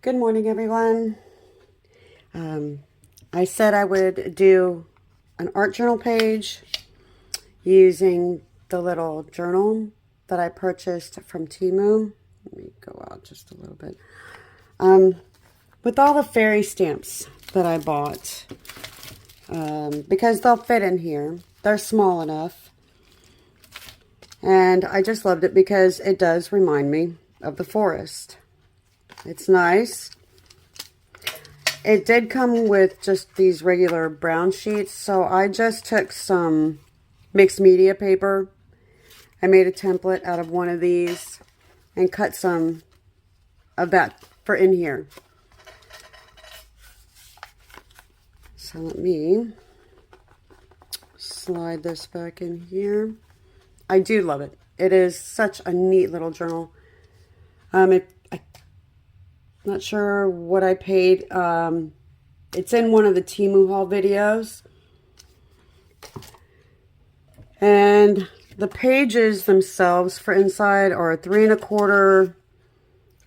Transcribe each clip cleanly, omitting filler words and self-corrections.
Good morning, everyone. I said I would do an art journal page using the little journal that I purchased from Temu. Let me go out just a little bit. With all the fairy stamps that I bought, because they'll fit in here. They're small enough. And I just loved it because it does remind me of the forest. It's nice. It did come with just these regular brown sheets, so I just took some mixed media paper. I made a template out of one of these and cut some of that for in here. So let me slide this back in here. I do love it. It is such a neat little journal. I'm not sure what I paid. It's in one of the Temu haul videos. And the pages themselves for inside are 3 1/4,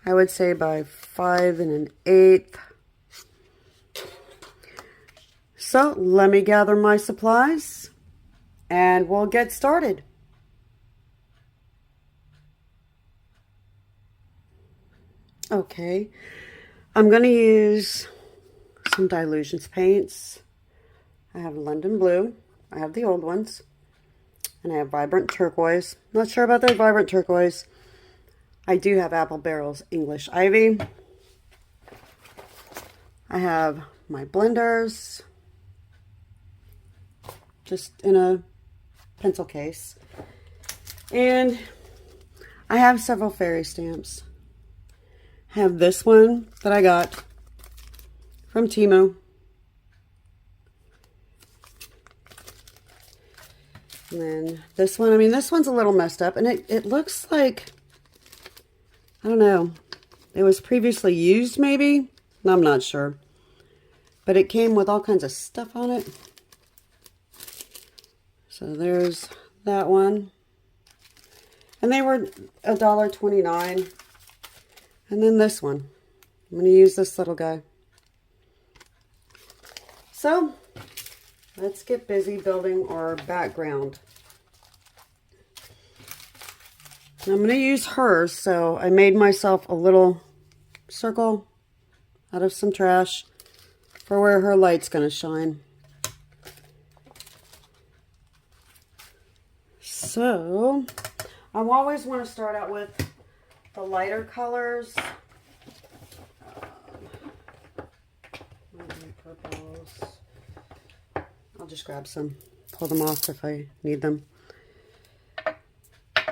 I would say, by 5 1/8. So let me gather my supplies and we'll get started. Okay, I'm going to use some Dylusions paints. I have London Blue. I have the old ones. And I have Vibrant Turquoise. Not sure about the Vibrant Turquoise. I do have Apple Barrel's English Ivy. I have my blenders. Just in a pencil case. And I have several fairy stamps. I have this one that I got from Temu. And then this one, this one's a little messed up, and it looks like, I don't know, it was previously used maybe? I'm not sure. But it came with all kinds of stuff on it. So there's that one. And they were $1.29. And then this one. I'm going to use this little guy. So, let's get busy building our background. I'm going to use hers, so I made myself a little circle out of some trash for where her light's going to shine. So, I always want to start out with the lighter colors. Purples. I'll just grab some, pull them off if I need them.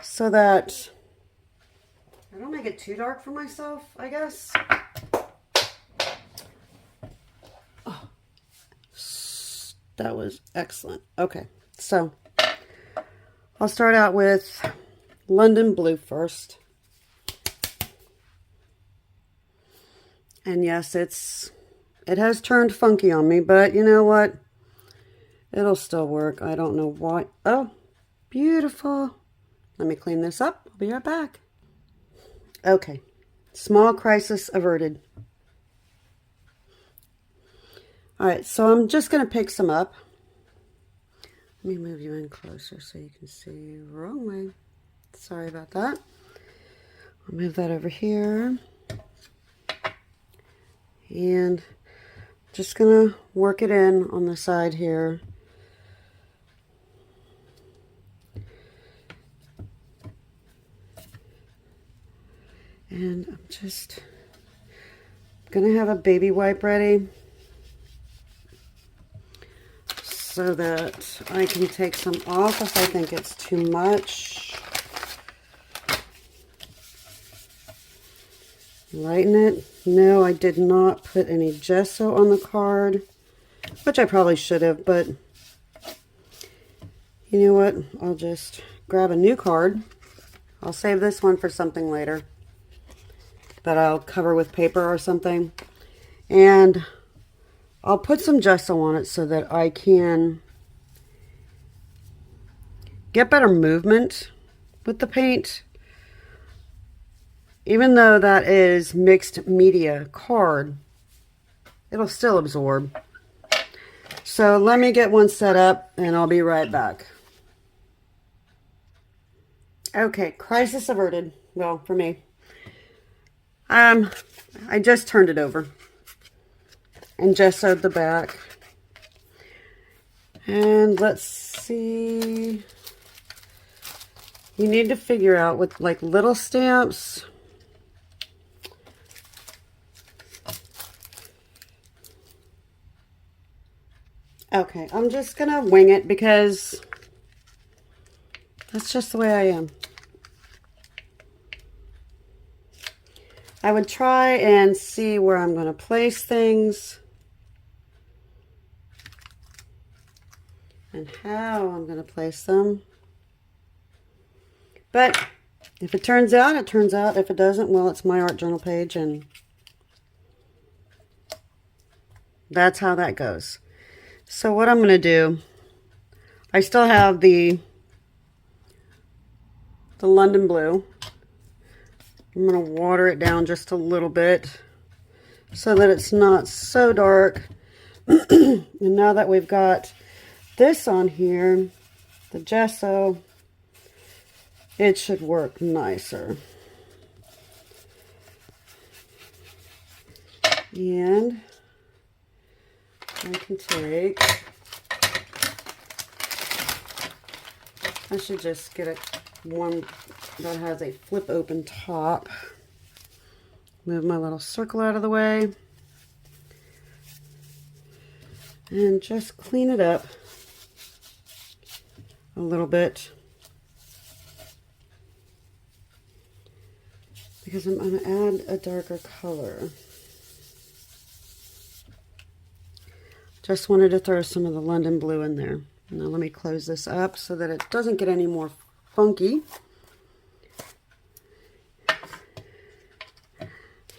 So that I don't make it too dark for myself, I guess. Oh, that was excellent. Okay, so I'll start out with London Blue first. And yes, it has turned funky on me, but you know what? It'll still work. I don't know why. Oh, beautiful. Let me clean this up. I'll be right back. Okay. Small crisis averted. All right, so I'm just going to pick some up. Let me move you in closer so you can see. Wrong way. Sorry about that. I'll move that over here. And just gonna work it in on the side here. And I'm just gonna have a baby wipe ready so that I can take some off if I think it's too much. Lighten it. No, I did not put any gesso on the card, which I probably should have, but you know what? I'll just grab a new card. I'll save this one for something later that I'll cover with paper or something. And I'll put some gesso on it so that I can get better movement with the paint. even though that is mixed media card, it'll still absorb. So let me get one set up and I'll be right back. Okay, crisis averted. Well, for me. I just turned it over and gessoed the back. And let's see. You need to figure out with like little stamps. Okay, I'm just gonna wing it because that's just the way I am. I would try and see where I'm gonna place things and how I'm gonna place them. But if it turns out, it turns out. If it doesn't, well, it's my art journal page and that's how that goes. So what I'm going to do, I still have the London blue. I'm going to water it down just a little bit so that it's not so dark. And now that we've got this on here, the gesso, it should work nicer. And I can take, I should just get one that has a flip open top. Move my little circle out of the way. And just clean it up a little bit. Because I'm going to add a darker color. Just wanted to throw some of the London blue in there. Now let me close this up so that it doesn't get any more funky.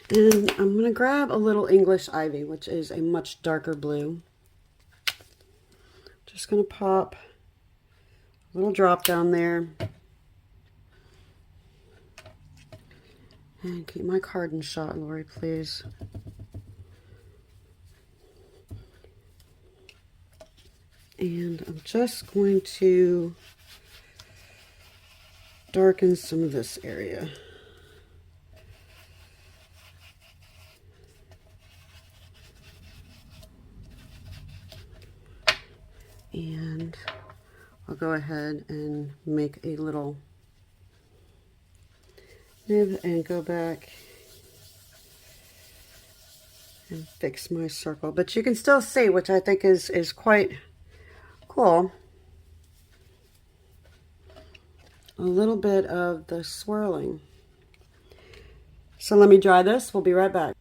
And I'm going to grab a little English ivy, which is a much darker blue. Just going to pop a little drop down there. And keep my card in shot, Lori, please. And I'm just going to darken some of this area. And I'll go ahead and make a little nib and go back and fix my circle. But you can still see, which I think is quite cool, a little bit of the swirling. So let me dry this. We'll be right back.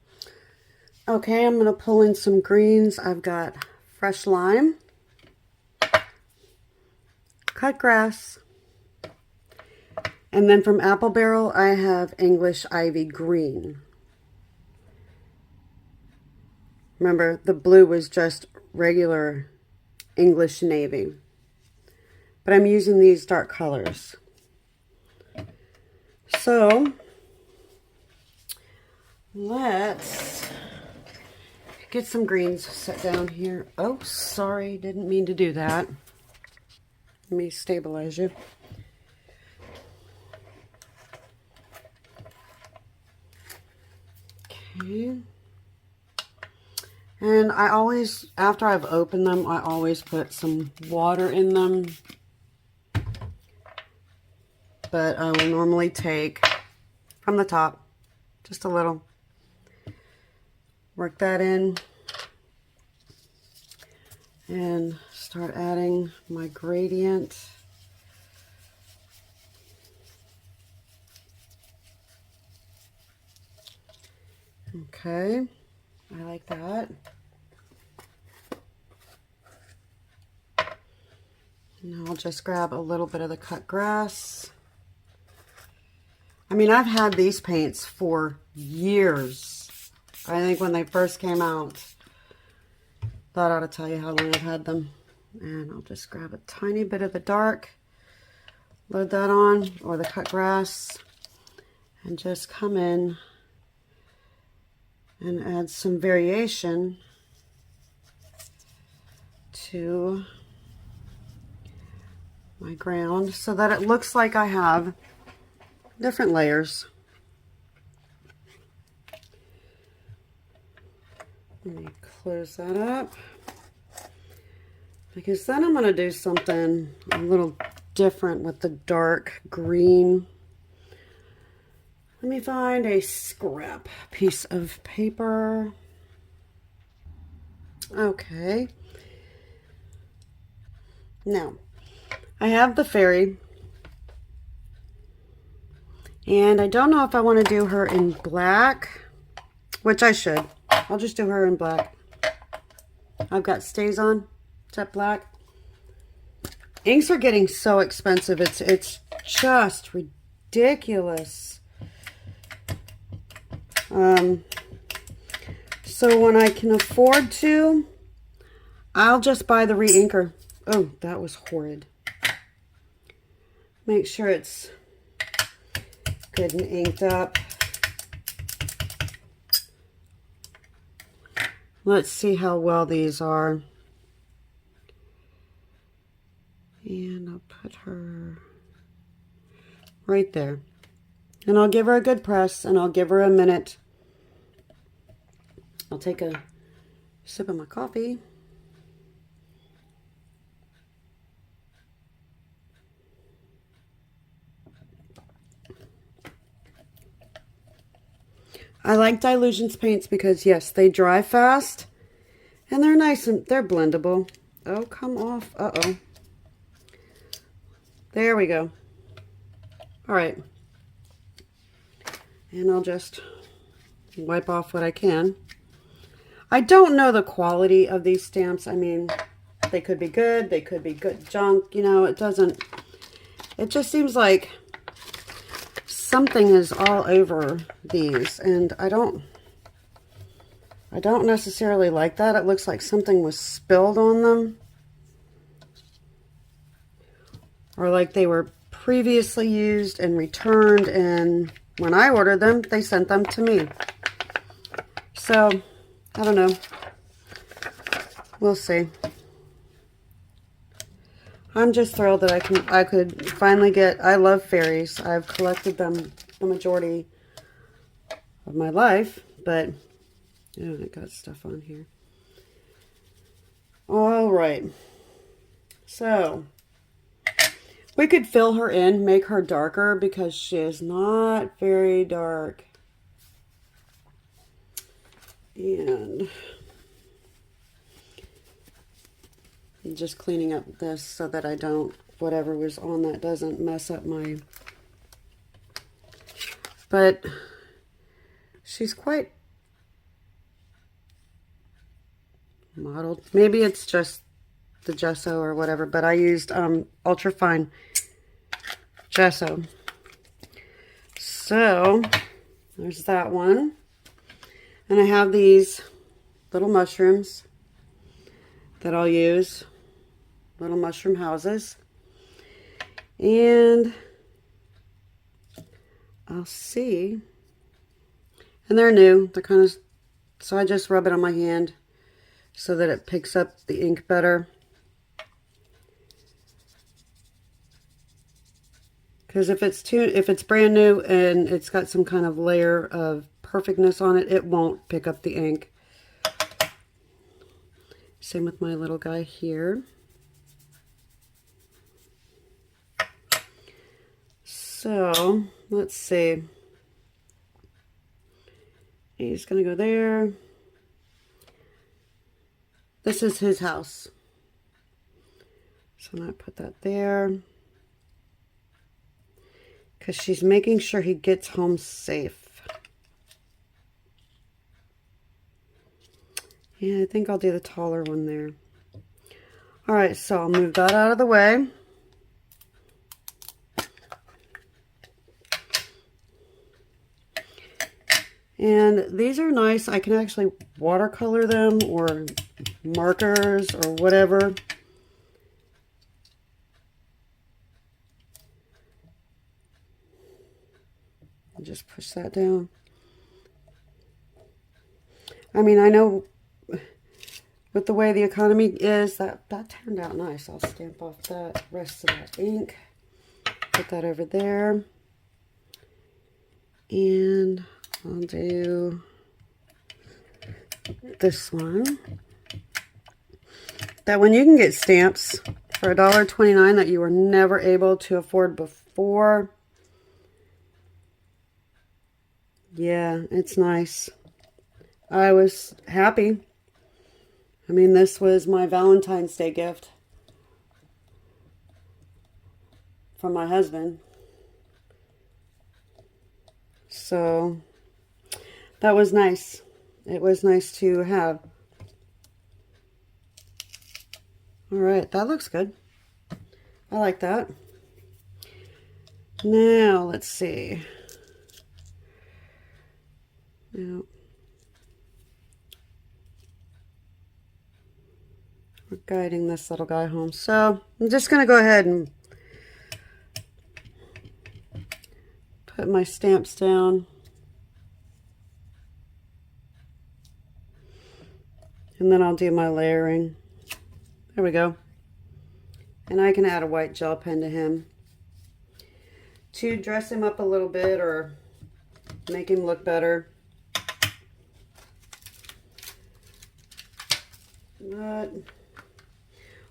Okay, I'm going to pull in some greens. I've got fresh lime, cut grass, and then from Apple Barrel I have English Ivy Green. Remember, the blue was just regular English Navy, but I'm using these dark colors. So let's get some greens set down here. Oh, sorry, didn't mean to do that. Let me stabilize you. Okay. And I always, after I've opened them, I always put some water in them. But I will normally take from the top, just a little. Work that in. And start adding my gradient. Okay, I like that. Now I'll just grab a little bit of the cut grass. I mean, I've had these paints for years. I think when they first came out, thought I ought to tell you how long I've had them. And I'll just grab a tiny bit of the dark, load that on, or the cut grass. and just come in and add some variation to my ground so that it looks like I have different layers. Let me close that up, because then I'm going to do something a little different with the dark green. Let me find a scrap piece of paper. Okay. Now, I have the fairy, and I don't know if I want to do her in black, which I should. I'll just do her in black. I've got stays on, jet black. Inks are getting so expensive. It's just ridiculous. So when I can afford to, I'll just buy the re-inker. Oh, that was horrid. Make sure it's good and inked up. Let's see how well these are. And I'll put her right there. And I'll give her a good press, and I'll give her a minute. I'll take a sip of my coffee. I like Dylusions paints because, yes, they dry fast, and they're nice and they're blendable. Oh, come off. Uh-oh. There we go. All right. And I'll just wipe off what I can. I don't know the quality of these stamps. I mean, they could be good. They could be good junk. You know, it just seems like something is all over these, and I don't necessarily like that. It looks like something was spilled on them, or like they were previously used and returned, and when I ordered them, they sent them to me. So, I don't know. We'll see. I'm just thrilled that I could finally get, I love fairies. I've collected them the majority of my life, but, oh, I got stuff on here. All right. So, we could fill her in, make her darker, because she is not very dark. And I'm just cleaning up this so that I don't, whatever was on that doesn't mess up my, but she's quite modeled. Maybe it's just the gesso or whatever, but I used ultra fine gesso. So there's that one. And I have these little mushrooms that I'll use. Little mushroom houses. And I'll see. And they're new. They're kind of, so I just rub it on my hand so that it picks up the ink better. Because if it's brand new and it's got some kind of layer of perfectness on it, it won't pick up the ink. Same with my little guy here. So, let's see. He's going to go there. This is his house. So I'm going to put that there. Because she's making sure he gets home safe. Yeah, I think I'll do the taller one there. Alright, so I'll move that out of the way. And these are nice. I can actually watercolor them or markers or whatever. Just push that down. I mean, I know with the way the economy is, that turned out nice. I'll stamp off that rest of that ink. Put that over there. And I'll do this one. That one you can get stamps for $1.29 that you were never able to afford before. Yeah, it's nice. I was happy. I mean, this was my Valentine's Day gift from my husband. So that was nice. It was nice to have. All right, that looks good. I like that. Now, let's see. Now, we're guiding this little guy home. So I'm just going to go ahead and put my stamps down. And then I'll do my layering. There we go. And I can add a white gel pen to him to dress him up a little bit or make him look better. But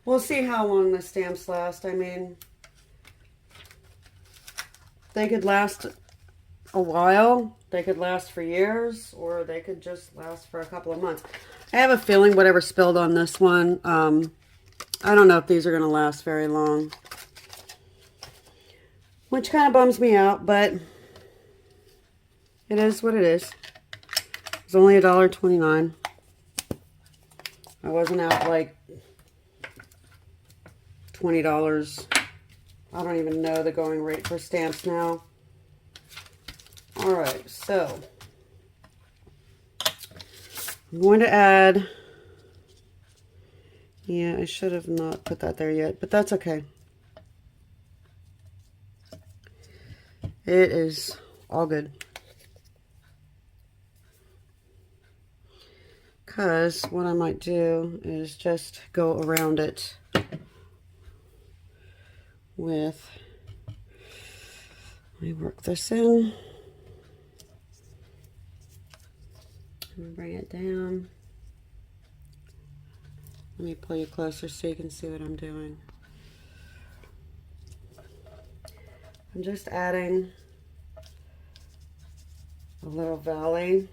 we'll see how long the stamps last. I mean, they could last a while, they could last for years, or they could just last for a couple of months. I have a feeling whatever spilled on this one, I don't know if these are going to last very long, which kind of bums me out, but it is what it is. It's only $1.29. I wasn't out like $20. I don't even know the going rate for stamps now. All right, so I'm going to add, yeah, I should have not put that there yet, but that's okay. It is all good. Because what I might do is just go around it with, let me work this in. And bring it down. Let me pull you closer so you can see what I'm doing. I'm just adding a little valley.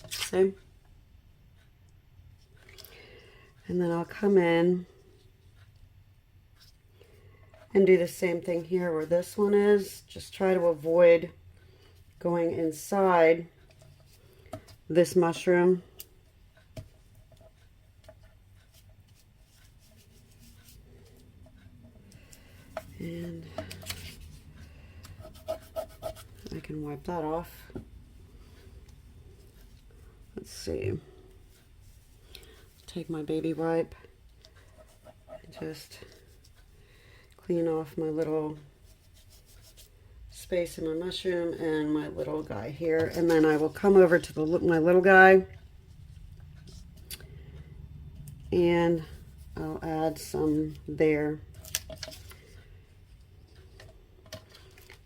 See? And then I'll come in and do the same thing here where this one is. Just try to avoid going inside this mushroom. And I can wipe that off. Let's see. Take my baby wipe and just clean off my little space in my mushroom and my little guy here. And then I will come over to my little guy and I'll add some there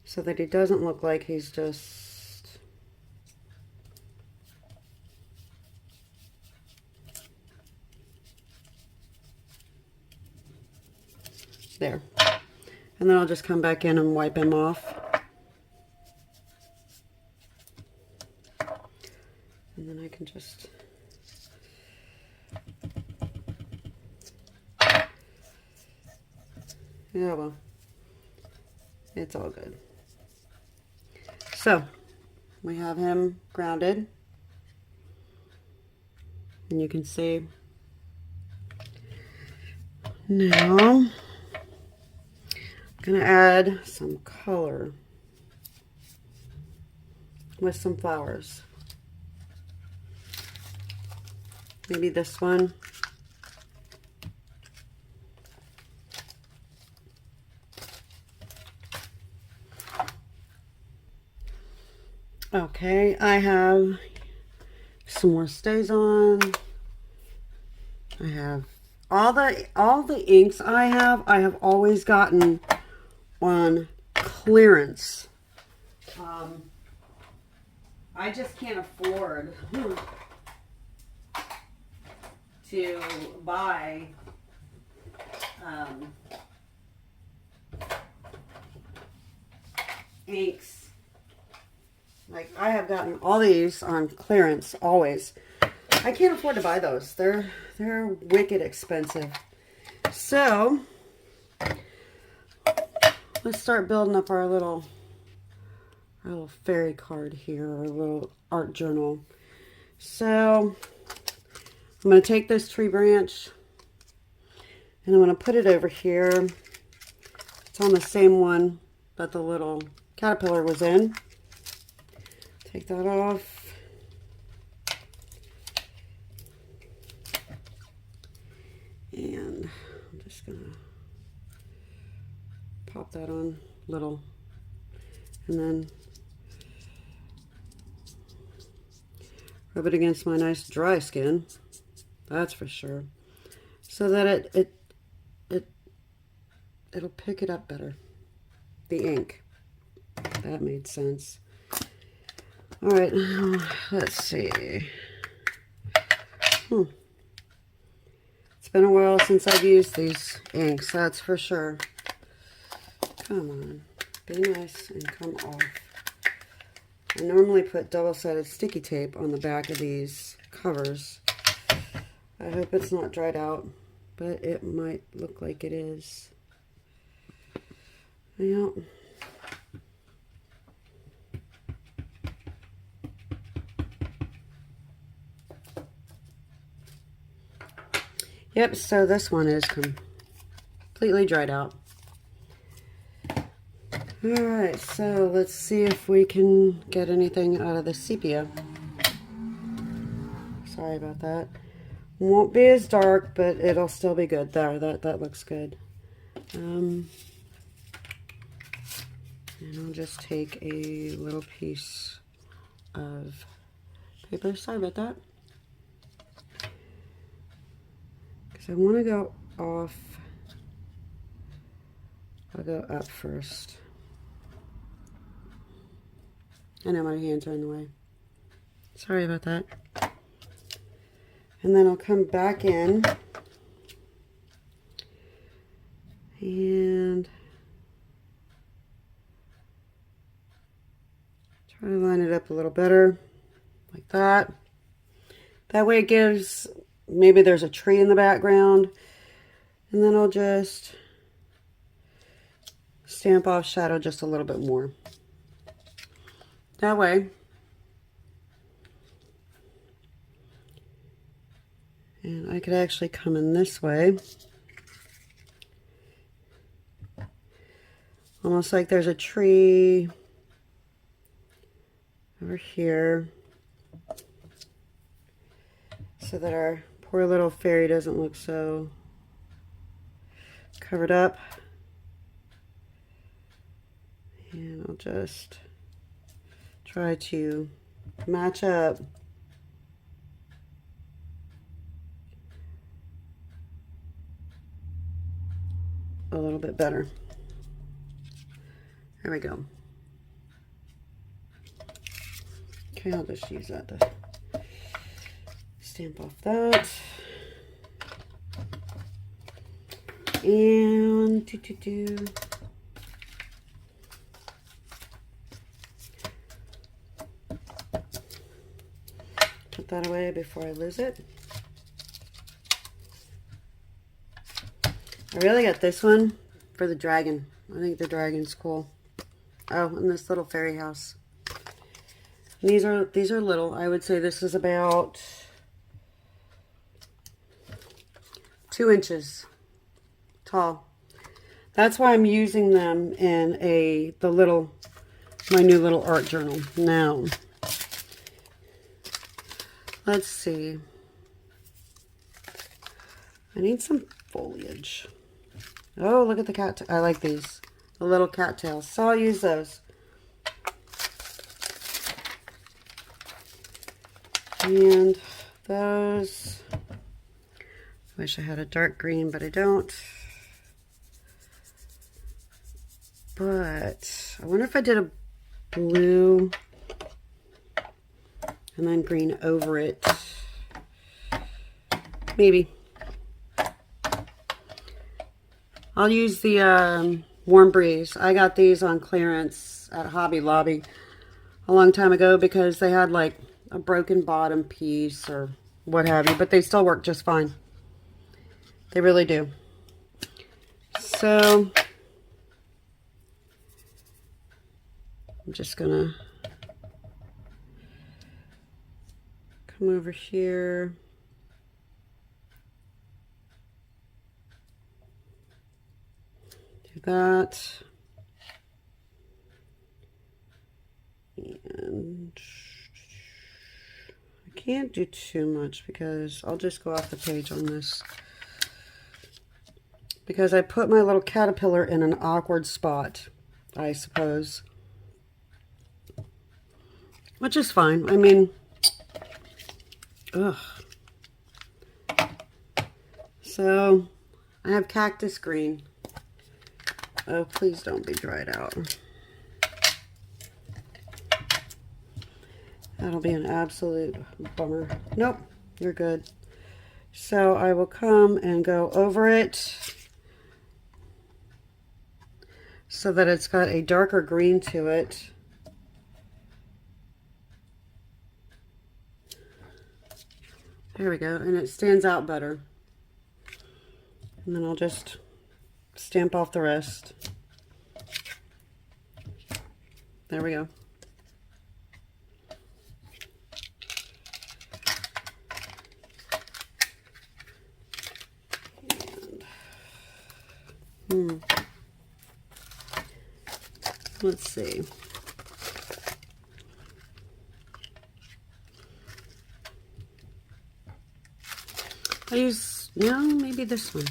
so that he doesn't look like he's just there. And then I'll just come back in and wipe him off. And then I can just yeah, well, it's all good. So, we have him grounded. And you can see now I'm going to add some color with some flowers. Maybe this one. Okay, I have some more stays on. I have all the inks I have always gotten on clearance. I just can't afford to buy inks. Like, I have gotten all these on clearance always. I can't afford to buy those. They're wicked expensive. So let's start building up our little fairy card here, our little art journal. So I'm going to take this tree branch and I'm going to put it over here. It's on the same one that the little caterpillar was in. Take that off. And I'm just going to pop that on little. And then rub it against my nice dry skin. That's for sure. So that it'll pick it up better. The ink. That made sense. All right, now let's see. It's been a while since I've used these inks, that's for sure. Come on, be nice and come off. I normally put double-sided sticky tape on the back of these covers. I hope it's not dried out, but it might look like it is. Yeah. Yep, so this one is completely dried out. Alright, so let's see if we can get anything out of the sepia. Sorry about that. Won't be as dark, but it'll still be good. There, that looks good. And I'll just take a little piece of paper. Sorry about that. Because I want to go off. I'll go up first. I know my hands are in the way. Sorry about that. And then I'll come back in and try to line it up a little better, like that. That way it gives, maybe there's a tree in the background, and then I'll just stamp off shadow just a little bit more. That way, and I could actually come in this way, almost like there's a tree over here, so that our poor little fairy doesn't look so covered up. And I'll just try to match up a little bit better. There we go. Okay, I'll just use that to stamp off that. And put that away before I lose it. I really got this one for the dragon. I think the dragon's cool. Oh, and this little fairy house. And these are little. I would say this is about 2 inches tall. That's why I'm using them in my new little art journal. Now, let's see. I need some foliage. Oh, look at the cat. I like these. The little cattails. So I'll use those. And those, wish I had a dark green, but I don't. But I wonder if I did a blue and then green over it. Maybe. I'll use the Warm Breeze. I got these on clearance at Hobby Lobby a long time ago because they had like a broken bottom piece or what have you, but they still work just fine. They really do. So I'm just gonna come over here. Do that. And I can't do too much because I'll just go off the page on this. Because I put my little caterpillar in an awkward spot, I suppose. Which is fine. I mean, ugh. So, I have cactus green. Oh, please don't be dried out. That'll be an absolute bummer. Nope, you're good. So I will come and go over it so that it's got a darker green to it. There we go, and it stands out better. And then I'll just stamp off the rest. There we go. Let's see. I use, no, maybe this one.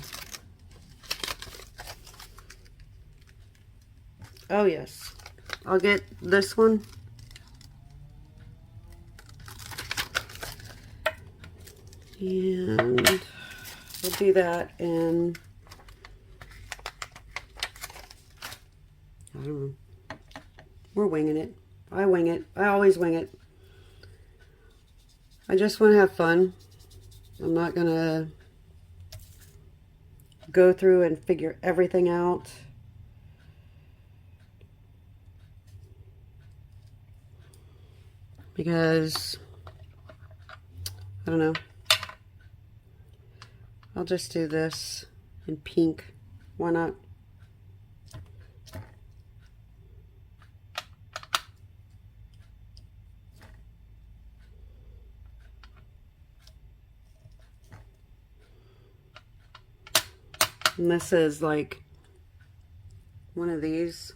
Oh yes, I'll get this one. And we'll do that in, I don't know. We're winging it. I wing it. I always wing it. I just want to have fun. I'm not going to go through and figure everything out. Because, I don't know. I'll just do this in pink. Why not? And this is like one of these.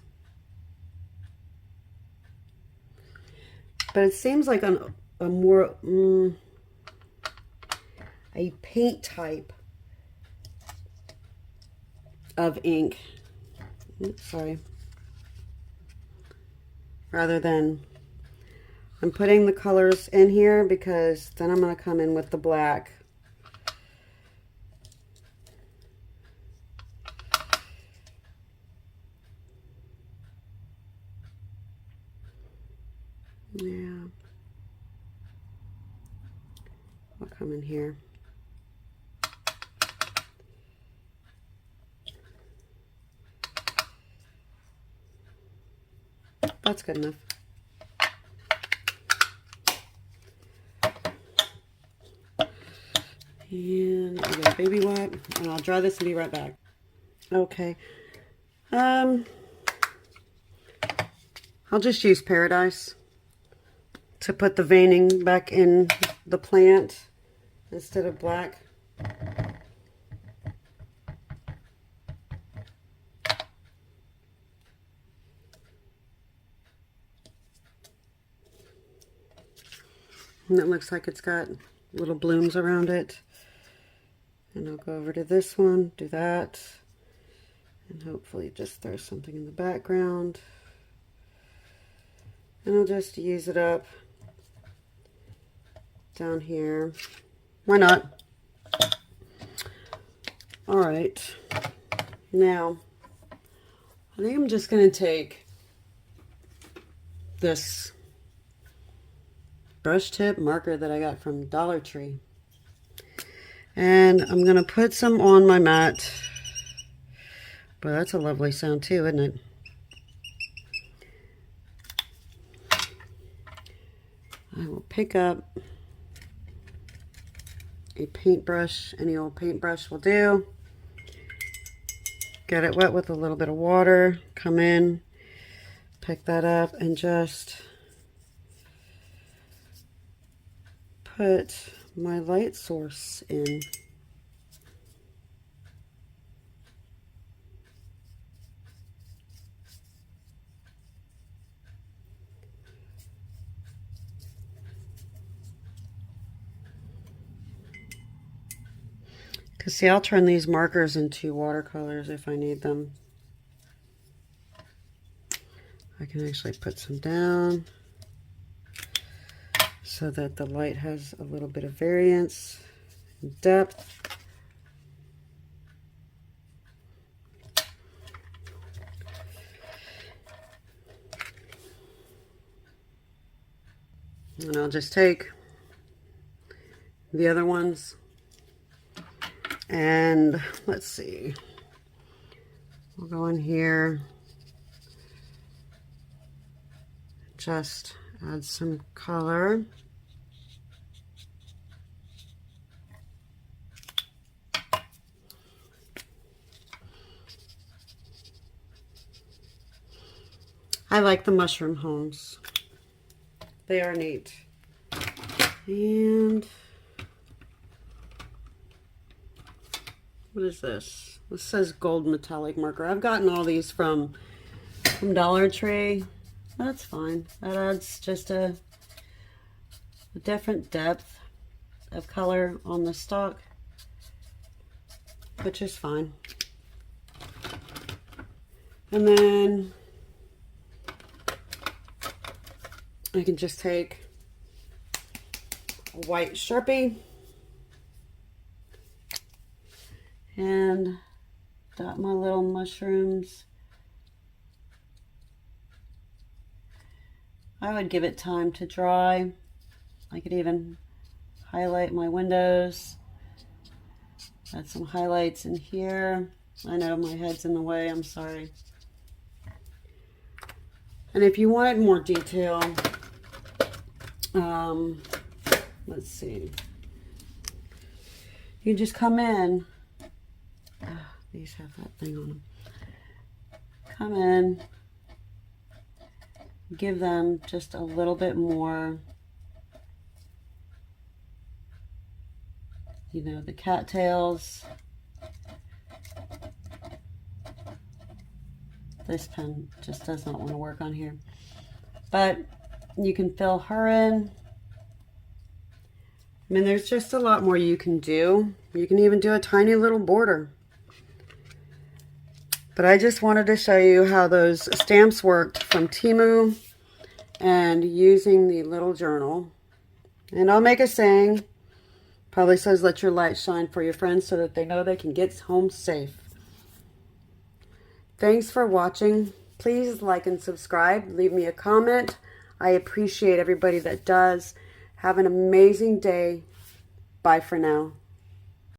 But it seems like a more, a paint type of ink. Oops, sorry. Rather than, I'm putting the colors in here because then I'm going to come in with the black. Yeah, I'll come in here. That's good enough. And I'll get a baby wipe and I'll dry this and be right back. Okay. I'll just use Paradise to put the veining back in the plant instead of black. And it looks like it's got little blooms around it. And I'll go over to this one, do that, and hopefully just throw something in the background. And I'll just use it up down here. Why not? All right. Now, I think I'm just going to take this brush tip marker that I got from Dollar Tree. And I'm going to put some on my mat. But that's a lovely sound too, isn't it? I will pick up a paintbrush. Any old paintbrush will do. Get it wet with a little bit of water. Come in, pick that up, and just put my light source in. Because see, I'll turn these markers into watercolors if I need them. I can actually put some down so that the light has a little bit of variance and depth. And I'll just take the other ones. And let's see, we'll go in here, just add some color. I like the mushroom homes. They are neat. And what is this? This says gold metallic marker. I've gotten all these from Dollar Tree. That's fine. That adds just a different depth of color on the stock, which is fine. And then I can just take a white Sharpie and dot my little mushrooms. I would give it time to dry. I could even highlight my windows. Add some highlights in here. I know my head's in the way, I'm sorry. And if you wanted more detail, let's see. You just come in. These have that thing on them. Come in, give them just a little bit more, you know, the cattails. This pen just does not want to work on here, but you can fill her in. I mean, there's just a lot more you can do. You can even do a tiny little border. But I just wanted to show you how those stamps worked from Temu and using the little journal. And I'll make a saying, probably says, let your light shine for your friends so that they know they can get home safe. Thanks for watching. Please like and subscribe. Leave me a comment. I appreciate everybody that does. Have an amazing day. Bye for now.